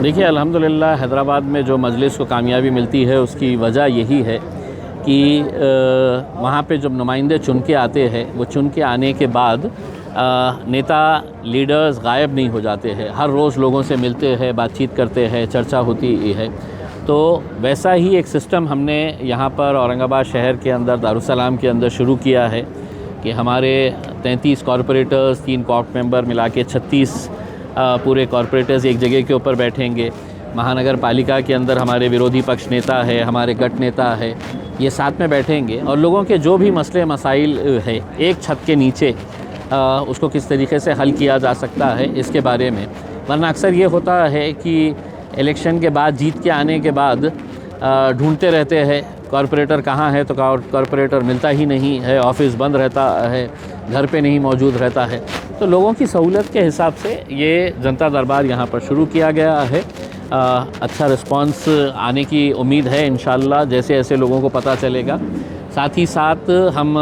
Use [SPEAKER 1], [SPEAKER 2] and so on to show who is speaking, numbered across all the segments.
[SPEAKER 1] देखिए अल्हम्दुलिल्लाह हैदराबाद में जो मजलिस को कामयाबी मिलती है उसकी वजह यही है कि वहाँ पे जब नुमाइंदे चुन के आते हैं वो चुन के आने के बाद नेता लीडर्स गायब नहीं हो जाते हैं, हर रोज़ लोगों से मिलते हैं, बातचीत करते हैं, चर्चा होती है। तो वैसा ही एक सिस्टम हमने यहाँ पर औरंगाबाद शहर के अंदर दारुसलाम के अंदर शुरू किया है कि हमारे 33 कॉरपोरेटर्स, 3 कॉर्प मेंबर मिला के 36 पूरे कॉरपोरेटर्स एक जगह के ऊपर बैठेंगे। महानगर पालिका के अंदर हमारे विरोधी पक्ष नेता है, हमारे गट नेता है, ये साथ में बैठेंगे और लोगों के जो भी मसले मसाइल है एक छत के नीचे उसको किस तरीके से हल किया जा सकता है इसके बारे में। वरना अक्सर ये होता है कि इलेक्शन के बाद, जीत के आने के बाद ढूंढते रहते हैं कॉरपोरेटर कहाँ है, तो कॉरपोरेटर मिलता ही नहीं है, ऑफिस बंद रहता है, घर पे नहीं मौजूद रहता है। तो लोगों की सहूलत के हिसाब से ये जनता दरबार यहाँ पर शुरू किया गया है। अच्छा रिस्पांस आने की उम्मीद है इंशाल्लाह, जैसे ऐसे लोगों को पता चलेगा। साथ ही साथ हम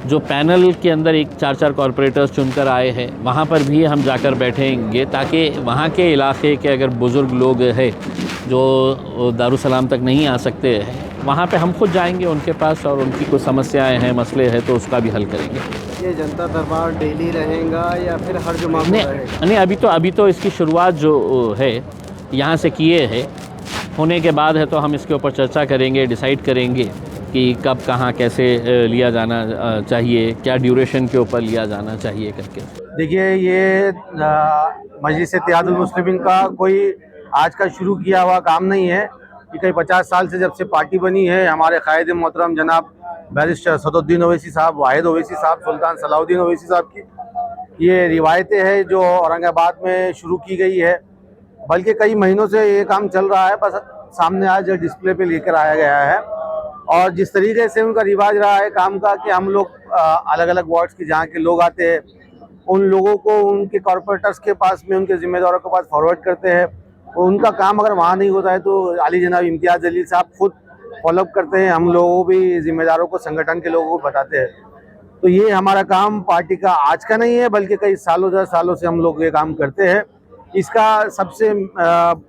[SPEAKER 1] जो पैनल के अंदर एक 4-4 कॉरपोरेटर्स चुनकर आए हैं वहाँ पर भी हम जाकर बैठेंगे ताकि वहाँ के इलाके के अगर बुज़ुर्ग लोग हैं जो दारुसलाम तक नहीं आ सकते हैं, वहाँ पे हम खुद जाएंगे उनके पास और उनकी कुछ समस्याएं हैं, मसले हैं, तो उसका भी हल करेंगे।
[SPEAKER 2] ये जनता दरबार डेली रहेगा या फिर हर जुमा को रहेगा?
[SPEAKER 1] नहीं, अभी तो इसकी शुरुआत जो है यहाँ से किए है, होने के बाद है तो हम इसके ऊपर चर्चा करेंगे, डिसाइड करेंगे कि कब कहाँ कैसे लिया जाना चाहिए, क्या ड्यूरेशन के ऊपर लिया जाना चाहिए करके।
[SPEAKER 2] देखिए, ये मजलिस इत्तेहादुल मुस्लिमीन का कोई आज का शुरू किया हुआ काम नहीं है। कि कई 50 साल से जब से पार्टी बनी है, हमारे कायद मोहतरम जनाब बैरिस्टर सदुद्दीन ओवैसी साहब, वाहिद ओवैसी साहब, सुल्तान सलाउद्दीन ओवैसी साहब की ये रिवायतें हैं जो औरंगाबाद में शुरू की गई है। बल्कि कई महीनों से ये काम चल रहा है, बस सामने आज डिस्प्ले पे लेकर आया गया है। और जिस तरीके से उनका रिवाज रहा है काम का कि हम लोग अलग अलग वार्ड्स के जहाँ के लोग आते हैं उन लोगों को उनके कॉरपोरेटर्स के पास में, उनके जिम्मेदारों के पास फॉरवर्ड करते हैं। उनका काम अगर वहाँ नहीं होता है तो अली जनाब इम्तियाज़ जलील साहब खुद फॉलोअप करते हैं, हम लोगों भी जिम्मेदारों को, संगठन के लोगों को बताते हैं। तो ये हमारा काम पार्टी का आज का नहीं है, बल्कि कई सालों 10 सालों से हम लोग ये काम करते हैं। इसका सबसे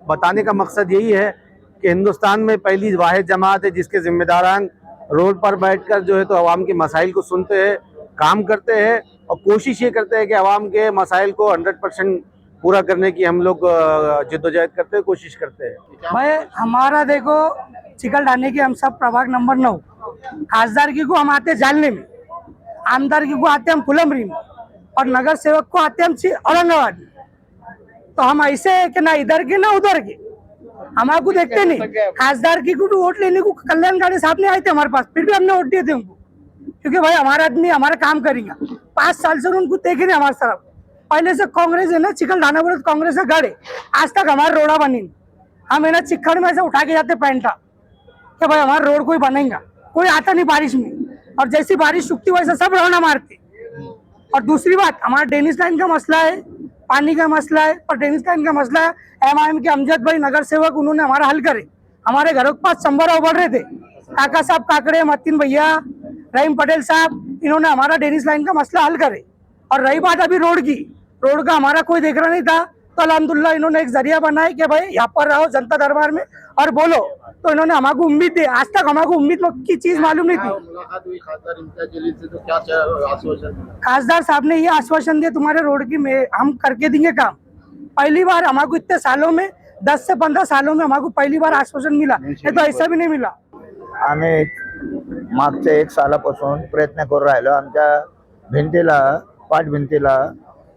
[SPEAKER 2] बताने का मकसद यही है कि हिंदुस्तान में पहली वाहिद जमात है जिसके जिम्मेदारान रोड पर बैठकर जो है तो अवाम के मसाइल को सुनते हैं, काम करते हैं और कोशिश ये करते हैं कि अवाम के मसाइल को 100% पूरा करने की हम लोग जिद्दोजहद करते हैं, कोशिश करते हैं।
[SPEAKER 3] भाई हमारा देखो चिकल डालने की हम सब प्रभाग नंबर 9 खासदारगी को हम आते जालने में, आमदारगी को आते हम फुलमरी में और नगर सेवक को आते हम औरंगाबाद में। तो हम ऐसे है कि ना इधर के ना उधर के, हमारे को देखते नहीं। खासदार की को वोट लेने को कल्याणकारी साहब ने आए थे हमारे पास, फिर भी हमने वोट दिए थे उनको, क्योंकि भाई हमारा आदमी हमारा काम करेगा। 5 साल से उनको देखे नहीं हमारे तरफ। पहले से कांग्रेस है ना, चिकन ढाना बोले कांग्रेस का गढ़ है, आज तक हमारा रोड़ा बनी। हम है ना चिक्कड़ में ऐसे उठा के जाते पैंटा कि भाई हमारा रोड कोई बनेगा, कोई आता नहीं बारिश में, और जैसी बारिश रुकती वैसे सब रौना मारते। और दूसरी बात, हमारा ड्रेनेज लाइन का मसला है, पानी का मसला है, और ड्रेनेज लाइन का मसला है MIM के अमजद भाई नगर सेवक, उन्होंने हमारा हल करे। हमारे घरों के पास संबरा उबल रहे थे, काका साहब काकड़े, मतीन भैया, रहीम पटेल साहब, इन्होंने हमारा ड्रेनेज लाइन का मसला हल करे। और रही बात अभी रोड की, रोड का हमारा कोई देख रहा नहीं था, तो अल्हम्दुलिल्लाह इन्होंने एक जरिया बनाया कि भाई यहाँ पर रहो जनता दरबार में और बोलो। तो इन्होंने हमारे को उम्मीद दी, आज तक हमारे को उम्मीद की चीज मालूम नहीं थी। खासदार साहब ने ये आश्वासन दिया तुम्हारे रोड की में हम करके देंगे काम। पहली बार हमारे को इतने सालों में, 10 से 15 सालों में हमारे को पहली बार आश्वासन मिला, नहीं तो ऐसा भी नहीं मिला।
[SPEAKER 4] आम्ही मागच्या 1 सालापासून प्रयत्न करू राहिलो, आमच्या भिंतीला, पाठभिंतीला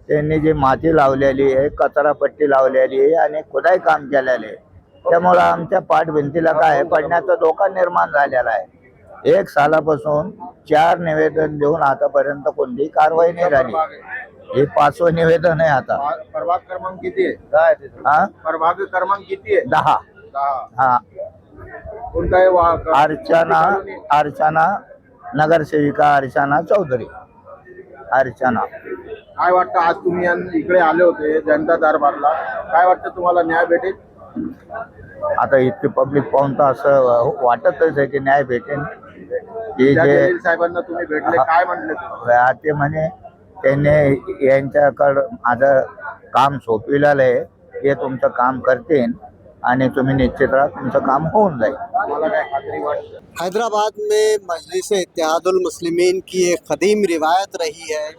[SPEAKER 4] त्यांनी जी माती लावलेली आहे, कचरापट्टी लावलेली आहे आणि खुदाई काम केलेले आहे, त्यामुळे आमच्या पाठभिंतीला काय पडण्याचा धोका निर्माण झालेला आहे। 1 सालापासून 4 निवेदन देऊन आतापर्यंत कोणतीही कारवाई नाही झाली। हे 5वं निवेदन आहे आता।
[SPEAKER 2] प्रभाग क्रमांक किती आहे?
[SPEAKER 4] हा,
[SPEAKER 2] प्रभाग क्रमांक किती आहे?
[SPEAKER 4] 10। हा,
[SPEAKER 2] कोणता आहे?
[SPEAKER 4] अर्चना नगरसेविका अर्चना चौधरी, अर्चना।
[SPEAKER 2] काय वाटतं, आज तुम्ही इकडे आले होते जनता दरबारला, काय वाटतं तुम्हाला न्याय भेटेल?
[SPEAKER 4] आता इतकी पब्लिक पाहून तर असं वाटतच आहे की न्याय भेटेल। हे जे
[SPEAKER 2] साहेबांना तुम्ही भेटले, काय म्हणले
[SPEAKER 4] ते म्हणे त्यांनी यांच्याकडं माझं काम सोपविलेलं आहे हे तुमचं काम करतील आणि तुम्ही निश्चित राहा तुमचं काम होऊन जाईल.
[SPEAKER 5] हैदराबाद में मजलिस इत्तेहादुल मुस्लिमीन की एक क़दीम रिवायत रही है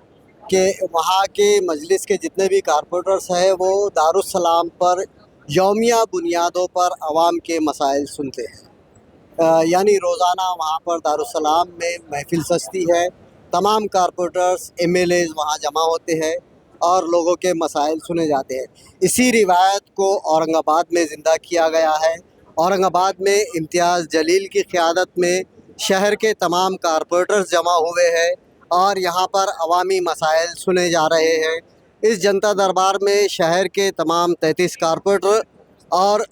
[SPEAKER 5] कि वहाँ के मजलिस के जितने भी कारपोरेटर्स हैं वो दारुस्सलाम पर यौमिया बुनियादों पर आवाम के मसाइल सुनते हैं। यानी रोज़ाना वहाँ पर दारुस्सलाम में महफिल सजती है, तमाम कारपोरेटर्स MLAs वहाँ जमा होते हैं और लोगों के मसाइल सुने जाते हैं। इसी रिवायत को औरंगाबाद में ज़िंदा किया गया है। औरंगाबाद में इम्तियाज़ जलील की क़यादत में शहर के तमाम कारपोरेटर्स जमा हुए हैं और यहाँ पर अवामी मसाइल सुने जा रहे हैं। इस जनता दरबार में शहर के तमाम 33 कारपोरेटर और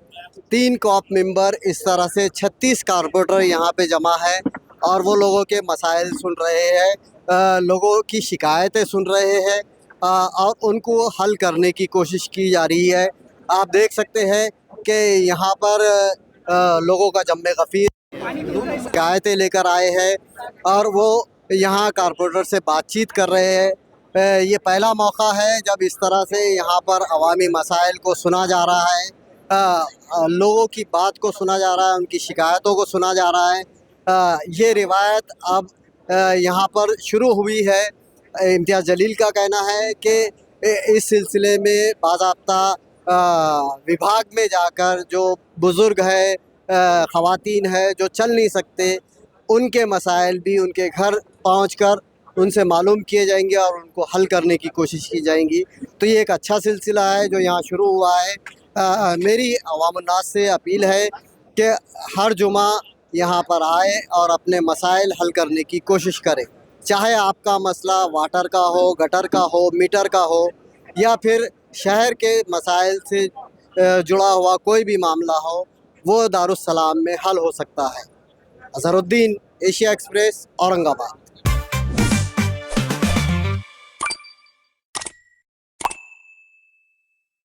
[SPEAKER 5] 3 कॉप मेंबर, इस तरह से 36 कारपोरेटर यहाँ पे जमा है और वो लोगों के मसाइल सुन रहे हैं, लोगों की शिकायतें सुन रहे हैं और उनको हल करने की कोशिश की जा रही है। आप देख सकते हैं कि यहाँ पर लोगों का जम्मे गफ़ीर शिकायतें लेकर आए हैं और वो यहाँ कारपोरेटर से बातचीत कर रहे हैं। ये पहला मौका है जब इस तरह से यहाँ पर अवामी मसाइल को सुना जा रहा है, लोगों की बात को सुना जा रहा है, उनकी शिकायतों को सुना जा रहा है। ये रिवायत अब यहाँ पर शुरू हुई है। इम्तियाज़ जलील का कहना है कि इस सिलसिले में बाज़ाब्ता विभाग में जाकर जो बुज़ुर्ग है, ख़वातीन है जो चल नहीं सकते, उनके मसाइल भी उनके घर पहुंचकर उनसे मालूम किए जाएंगे और उनको हल करने की कोशिश की जाएंगी। तो ये एक अच्छा सिलसिला है जो यहाँ शुरू हुआ है। मेरी अवामुन्नास से अपील है कि हर जुमा यहाँ पर आए और अपने मसाइल हल करने की कोशिश करें, चाहे आपका मसला वाटर का हो, गटर का हो, मीटर का हो या फिर शहर के मसाइल से जुड़ा हुआ कोई भी मामला हो, वो दारुस्सलाम में हल हो सकता है। Azharuddin, Asia express, Aurangabad.